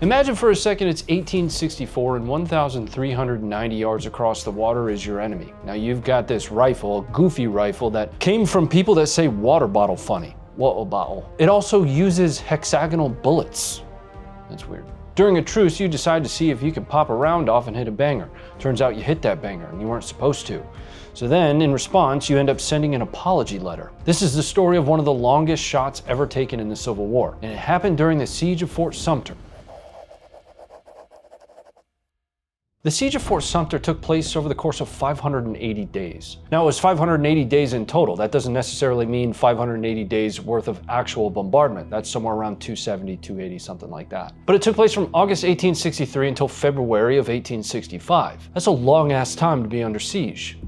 Imagine for a second it's 1864 and 1,390 yards across the water is your enemy. Now you've got this rifle, a goofy rifle that came from people that say water bottle funny. Water bottle. It also uses hexagonal bullets. That's weird. During a truce, you decide to see if you can pop a round off and hit a banger. Turns out you hit that banger and you weren't supposed to. So then, in response, you end up sending an apology letter. This is the story of one of the longest shots ever taken in the Civil War, and it happened during the siege of Fort Sumter. The siege of Fort Sumter took place over the course of 580 days. Now, it was 580 days in total. That doesn't necessarily mean 580 days worth of actual bombardment. That's somewhere around 270, 280, something like that. But it took place from August 1863 until February of 1865. That's a long-ass time to be under siege.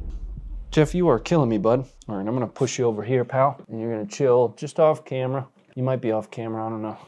Jeff, you are killing me, bud. All right, I'm gonna push you over here, pal, and you're gonna chill just off camera. You might be off camera, I don't know.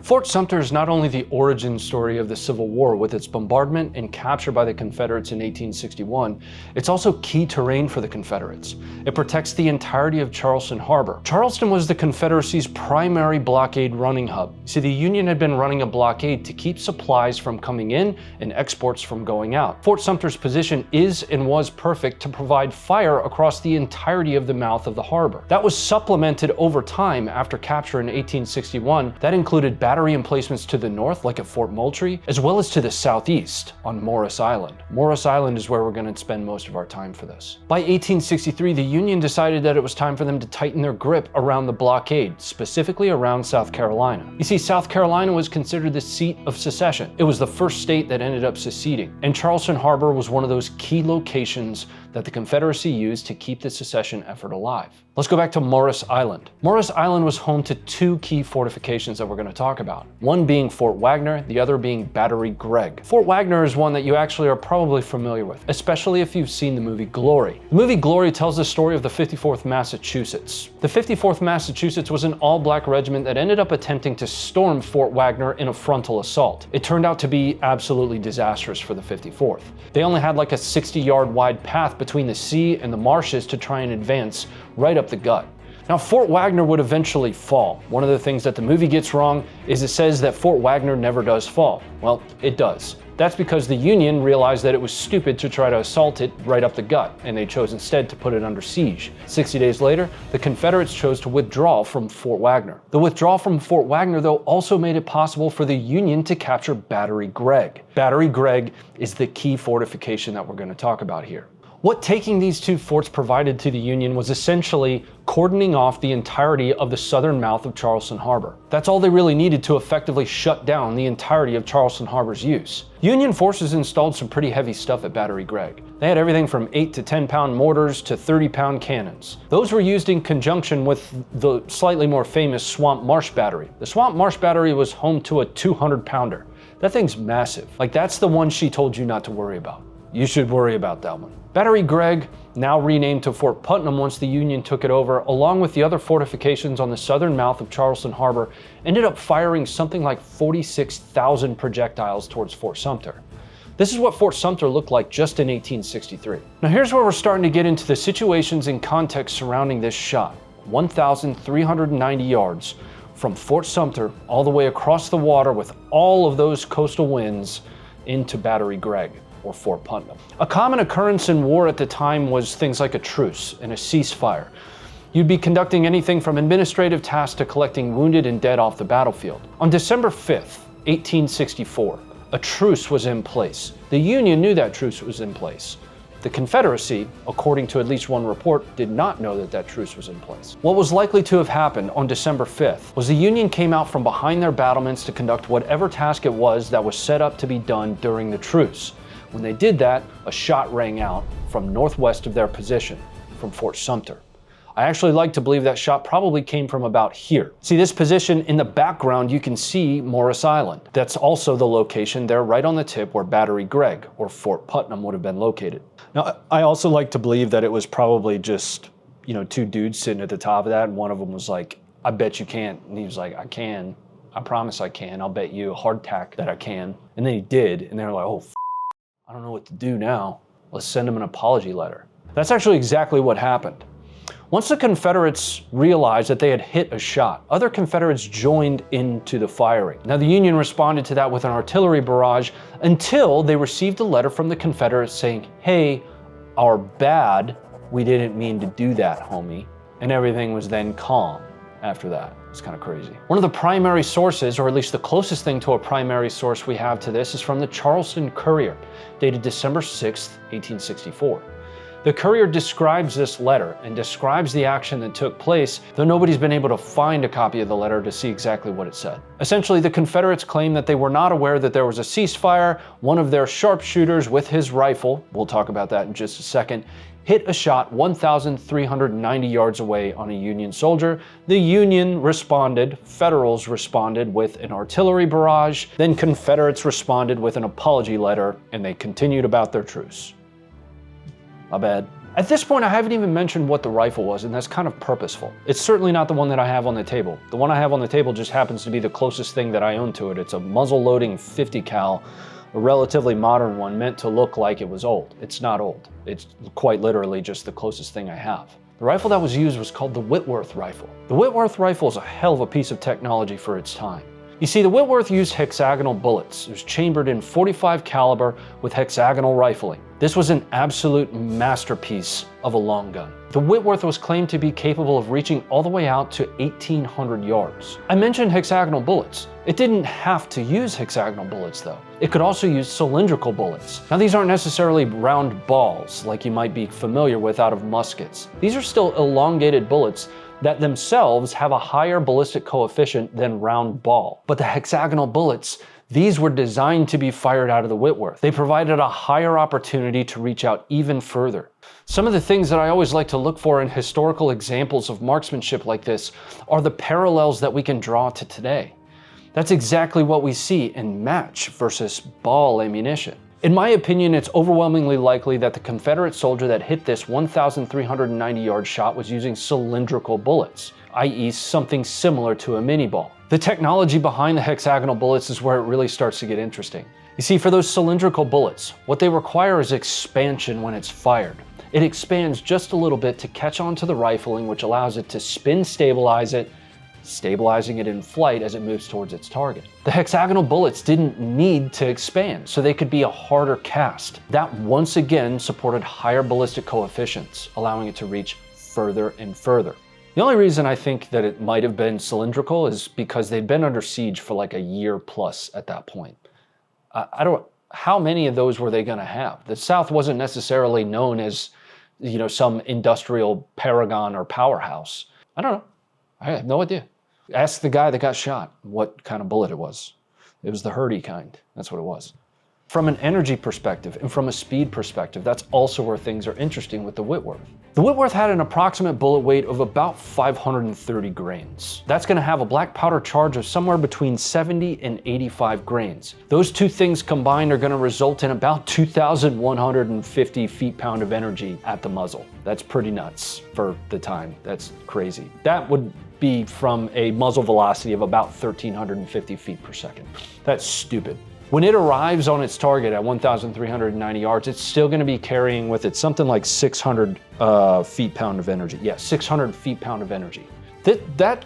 Fort Sumter is not only the origin story of the Civil War with its bombardment and capture by the Confederates in 1861, it's also key terrain for the Confederates. It protects the entirety of Charleston Harbor. Charleston was the Confederacy's primary blockade running hub. See, the Union had been running a blockade to keep supplies from coming in and exports from going out. Fort Sumter's position is and was perfect to provide fire across the entirety of the mouth of the harbor. That was supplemented over time after capture in 1861. That included battery emplacements to the north, like at Fort Moultrie, as well as to the southeast on Morris Island. Morris Island is where we're going to spend most of our time for this. By 1863, the Union decided that it was time for them to tighten their grip around the blockade, specifically around South Carolina. You see, South Carolina was considered the seat of secession. It was the first state that ended up seceding, and Charleston Harbor was one of those key locations that the Confederacy used to keep the secession effort alive. Let's go back to Morris Island. Morris Island was home to two key fortifications that we're going to talk about. One being Fort Wagner, the other being Battery Gregg. Fort Wagner is one that you actually are probably familiar with, especially if you've seen the movie Glory. The movie Glory tells the story of the 54th Massachusetts. The 54th Massachusetts was an all-black regiment that ended up attempting to storm Fort Wagner in a frontal assault. It turned out to be absolutely disastrous for the 54th. They only had like a 60-yard wide path between the sea and the marshes to try and advance right up the gut. Now, Fort Wagner would eventually fall. One of the things that the movie gets wrong is it says that Fort Wagner never does fall. Well, it does. That's because the Union realized that it was stupid to try to assault it right up the gut, and they chose instead to put it under siege. 60 days later, the Confederates chose to withdraw from Fort Wagner. The withdrawal from Fort Wagner, though, also made it possible for the Union to capture Battery Gregg. Battery Gregg is the key fortification that we're going to talk about here. What taking these two forts provided to the Union was essentially cordoning off the entirety of the southern mouth of Charleston Harbor. That's all they really needed to effectively shut down the entirety of Charleston Harbor's use. Union forces installed some pretty heavy stuff at Battery Gregg. They had everything from 8 to 10-pound mortars to 30-pound cannons. Those were used in conjunction with the slightly more famous Swamp Marsh Battery. The Swamp Marsh Battery was home to a 200-pounder. That thing's massive. Like, that's the one she told you not to worry about. You should worry about that one. Battery Gregg, now renamed to Fort Putnam once the Union took it over, along with the other fortifications on the southern mouth of Charleston Harbor, ended up firing something like 46,000 projectiles towards Fort Sumter. This is what Fort Sumter looked like just in 1863. Now here's where we're starting to get into the situations and context surrounding this shot. 1,390 yards from Fort Sumter all the way across the water with all of those coastal winds into Battery Gregg, or Fort Putnam. A common occurrence in war at the time was things like a truce and a ceasefire. You'd be conducting anything from administrative tasks to collecting wounded and dead off the battlefield. On December 5th, 1864, a truce was in place. The Union knew that truce was in place. The Confederacy, according to at least one report, did not know that that truce was in place. What was likely to have happened on December 5th was the Union came out from behind their battlements to conduct whatever task it was that was set up to be done during the truce. When they did that, a shot rang out from northwest of their position, from Fort Sumter. I actually like to believe that shot probably came from about here. See this position in the background, you can see Morris Island. That's also the location there right on the tip where Battery Gregg, or Fort Putnam, would have been located. Now, I also like to believe that it was probably just, two dudes sitting at the top of that, and one of them was like, I bet you can't. And he was like, I can. I promise I can. I'll bet you a hardtack that I can. And then he did, and they were like, oh, I don't know what to do now. Let's send him an apology letter. That's actually exactly what happened. Once the Confederates realized that they had hit a shot, other Confederates joined into the firing. Now, the Union responded to that with an artillery barrage until they received a letter from the Confederates saying, "Hey, our bad, we didn't mean to do that, homie." And everything was then calm after that. It's kind of crazy. One of the primary sources, or at least the closest thing to a primary source we have to this, is from the Charleston Courier, dated December 6th, 1864. The Courier describes this letter and describes the action that took place, though nobody's been able to find a copy of the letter to see exactly what it said. Essentially, the Confederates claim that they were not aware that there was a ceasefire. One of their sharpshooters with his rifle, we'll talk about that in just a second, hit a shot 1,390 yards away on a Union soldier. The Union responded, Federals responded with an artillery barrage, then Confederates responded with an apology letter, and they continued about their truce. My bad. At this point, I haven't even mentioned what the rifle was, and that's kind of purposeful. It's certainly not the one that I have on the table. The one I have on the table just happens to be the closest thing that I own to it. It's a muzzle-loading 50 cal, a relatively modern one meant to look like it was old. It's not old. It's quite literally just the closest thing I have. The rifle that was used was called the Whitworth rifle. The Whitworth rifle is a hell of a piece of technology for its time. You see, the Whitworth used hexagonal bullets. It was chambered in .45 caliber with hexagonal rifling. This was an absolute masterpiece of a long gun. The Whitworth was claimed to be capable of reaching all the way out to 1,800 yards. I mentioned hexagonal bullets. It didn't have to use hexagonal bullets though. It could also use cylindrical bullets. Now, these aren't necessarily round balls like you might be familiar with out of muskets. These are still elongated bullets that themselves have a higher ballistic coefficient than round ball. But the hexagonal bullets, these were designed to be fired out of the Whitworth. They provided a higher opportunity to reach out even further. Some of the things that I always like to look for in historical examples of marksmanship like this are the parallels that we can draw to today. That's exactly what we see in match versus ball ammunition. In my opinion, it's overwhelmingly likely that the Confederate soldier that hit this 1,390-yard shot was using cylindrical bullets, i.e. something similar to a mini ball. The technology behind the hexagonal bullets is where it really starts to get interesting. You see, for those cylindrical bullets, what they require is expansion when it's fired. It expands just a little bit to catch onto the rifling, which allows it to spin stabilize it, stabilizing it in flight as it moves towards its target. The hexagonal bullets didn't need to expand, so they could be a harder cast. That once again supported higher ballistic coefficients, allowing it to reach further and further. The only reason I think that it might have been cylindrical is because they'd been under siege for like a year plus at that point. How many of those were they gonna have? The South wasn't necessarily known as, some industrial paragon or powerhouse. I don't know. I have no idea. Ask the guy that got shot what kind of bullet it was. It was the Hurdy kind. That's what it was. From an energy perspective and from a speed perspective, that's also where things are interesting with the Whitworth. The Whitworth had an approximate bullet weight of about 530 grains. That's going to have a black powder charge of somewhere between 70 and 85 grains. Those two things combined are going to result in about 2,150 feet-pound of energy at the muzzle. That's pretty nuts for the time. That's crazy. That would be from a muzzle velocity of about 1,350 feet per second. That's stupid. When it arrives on its target at 1,390 yards, it's still going to be carrying with it something like 600 feet-pound of energy. Yeah, 600 feet-pound of energy. That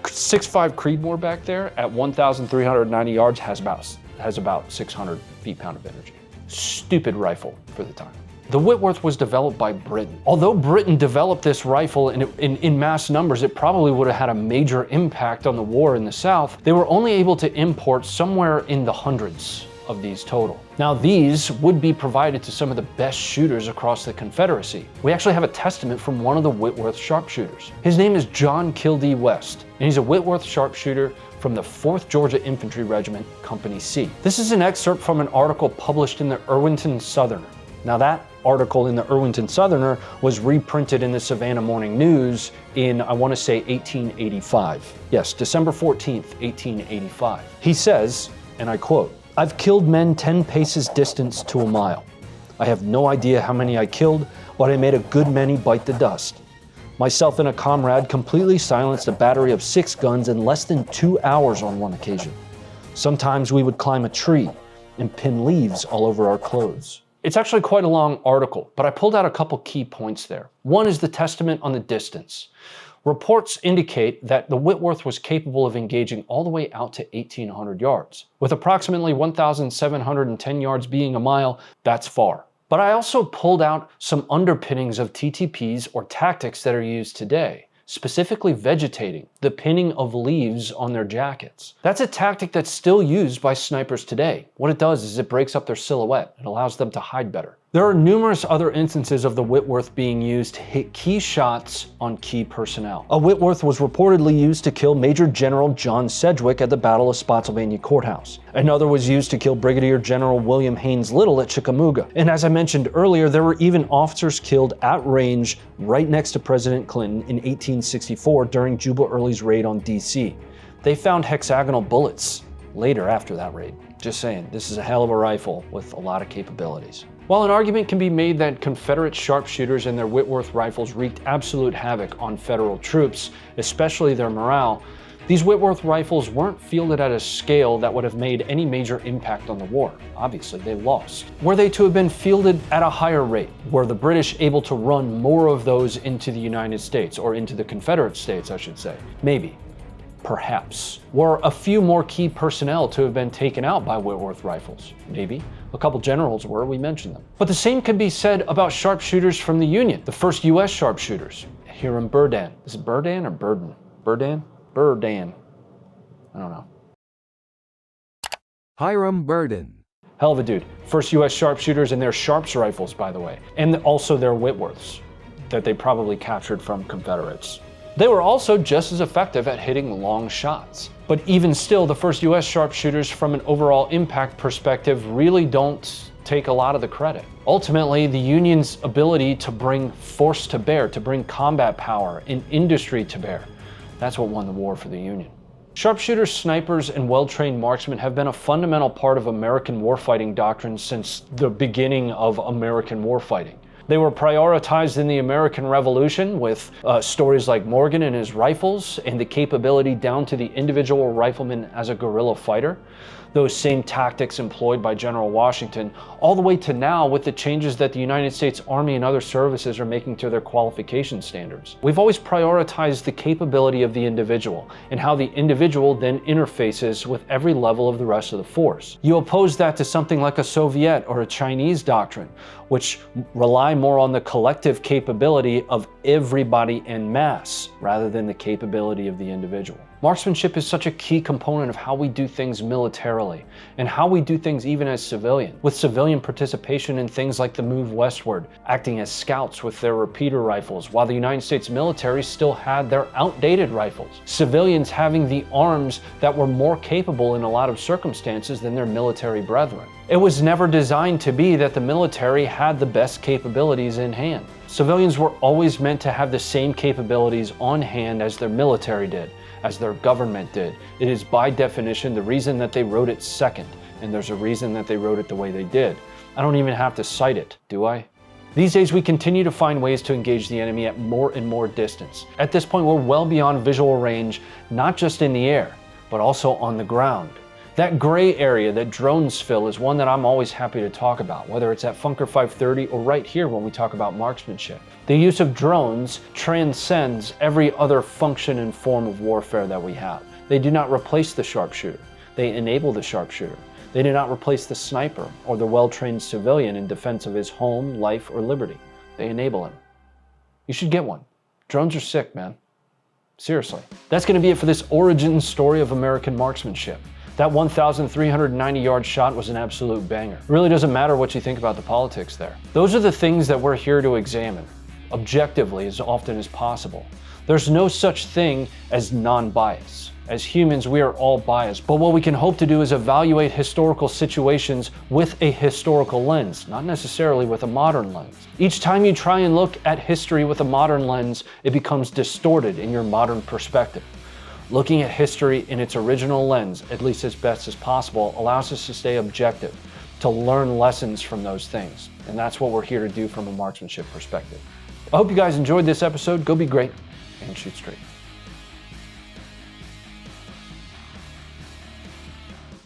6.5 Creedmoor back there at 1,390 yards has about 600 feet-pound of energy. Stupid rifle for the time. The Whitworth was developed by Britain. Although Britain developed this rifle in mass numbers, it probably would have had a major impact on the war in the South. They were only able to import somewhere in the hundreds of these total. Now, these would be provided to some of the best shooters across the Confederacy. We actually have a testament from one of the Whitworth sharpshooters. His name is John Kildee West, and he's a Whitworth sharpshooter from the 4th Georgia Infantry Regiment, Company C. This is an excerpt from an article published in the Irwinton Southerner. Now, that article in the Irwinton Southerner was reprinted in the Savannah Morning News in, I want to say, 1885. Yes, December 14th, 1885. He says, and I quote, "I've killed men 10 paces distance to a mile. I have no idea how many I killed, but I made a good many bite the dust. Myself and a comrade completely silenced a battery of 6 guns in less than 2 hours on one occasion. Sometimes we would climb a tree and pin leaves all over our clothes." It's actually quite a long article, but I pulled out a couple key points there. One is the testament on the distance. Reports indicate that the Whitworth was capable of engaging all the way out to 1,800 yards. With approximately 1,710 yards being a mile, that's far. But I also pulled out some underpinnings of TTPs or tactics that are used today, specifically vegetating, the pinning of leaves on their jackets. That's a tactic that's still used by snipers today. What it does is it breaks up their silhouette. It allows them to hide better. There are numerous other instances of the Whitworth being used to hit key shots on key personnel. A Whitworth was reportedly used to kill Major General John Sedgwick at the Battle of Spotsylvania Courthouse. Another was used to kill Brigadier General William Haynes Little at Chickamauga. And as I mentioned earlier, there were even officers killed at range right next to President Clinton in 1864 during Jubal Early's raid on DC. They found hexagonal bullets later after that raid. Just saying, this is a hell of a rifle with a lot of capabilities. While an argument can be made that Confederate sharpshooters and their Whitworth rifles wreaked absolute havoc on Federal troops, especially their morale, these Whitworth rifles weren't fielded at a scale that would have made any major impact on the war. Obviously, they lost. Were they to have been fielded at a higher rate? Were the British able to run more of those into the United States, or into the Confederate States, I should say? Maybe. Perhaps. Were a few more key personnel to have been taken out by Whitworth rifles? Maybe. A couple generals were, we mentioned them. But the same could be said about sharpshooters from the Union, the first US sharpshooters. Hiram Berdan. Is it Berdan or Burden? Berdan? Berdan. I don't know. Hiram Berdan. Hell of a dude. First US sharpshooters and their Sharps rifles, by the way. And also their Whitworths that they probably captured from Confederates. They were also just as effective at hitting long shots. But even still, the first US sharpshooters from an overall impact perspective really don't take a lot of the credit. Ultimately, the Union's ability to bring force to bear, to bring combat power and industry to bear, that's what won the war for the Union. Sharpshooters, snipers, and well-trained marksmen have been a fundamental part of American warfighting doctrine since the beginning of American warfighting. They were prioritized in the American Revolution with stories like Morgan and his rifles and the capability down to the individual rifleman as a guerrilla fighter. Those same tactics employed by General Washington, all the way to now with the changes that the United States Army and other services are making to their qualification standards. We've always prioritized the capability of the individual and how the individual then interfaces with every level of the rest of the force. You oppose that to something like a Soviet or a Chinese doctrine, which rely more on the collective capability of everybody en masse rather than the capability of the individual. Marksmanship is such a key component of how we do things militarily and how we do things even as civilian, with civilian participation in things like the move westward, acting as scouts with their repeater rifles, while the United States military still had their outdated rifles. Civilians having the arms that were more capable in a lot of circumstances than their military brethren. It was never designed to be that the military had the best capabilities in hand. Civilians were always meant to have the same capabilities on hand as their military did, as their government did. It is by definition the reason that they wrote it second, and there's a reason that they wrote it the way they did. I don't even have to cite it, do I? These days we continue to find ways to engage the enemy at more and more distance. At this point we're well beyond visual range, not just in the air, but also on the ground. That gray area that drones fill is one that I'm always happy to talk about, whether it's at Funker 530 or right here when we talk about marksmanship. The use of drones transcends every other function and form of warfare that we have. They do not replace the sharpshooter. They enable the sharpshooter. They do not replace the sniper or the well-trained civilian in defense of his home, life, or liberty. They enable him. You should get one. Drones are sick, man. Seriously. That's going to be it for this origin story of American marksmanship. That 1,390-yard shot was an absolute banger. It really doesn't matter what you think about the politics there. Those are the things that we're here to examine, objectively as often as possible. There's no such thing as non-bias. As humans, we are all biased, but what we can hope to do is evaluate historical situations with a historical lens, not necessarily with a modern lens. Each time you try and look at history with a modern lens, it becomes distorted in your modern perspective. Looking at history in its original lens, at least as best as possible, allows us to stay objective, to learn lessons from those things. And that's what we're here to do from a marksmanship perspective. I hope you guys enjoyed this episode. Go be great and shoot straight.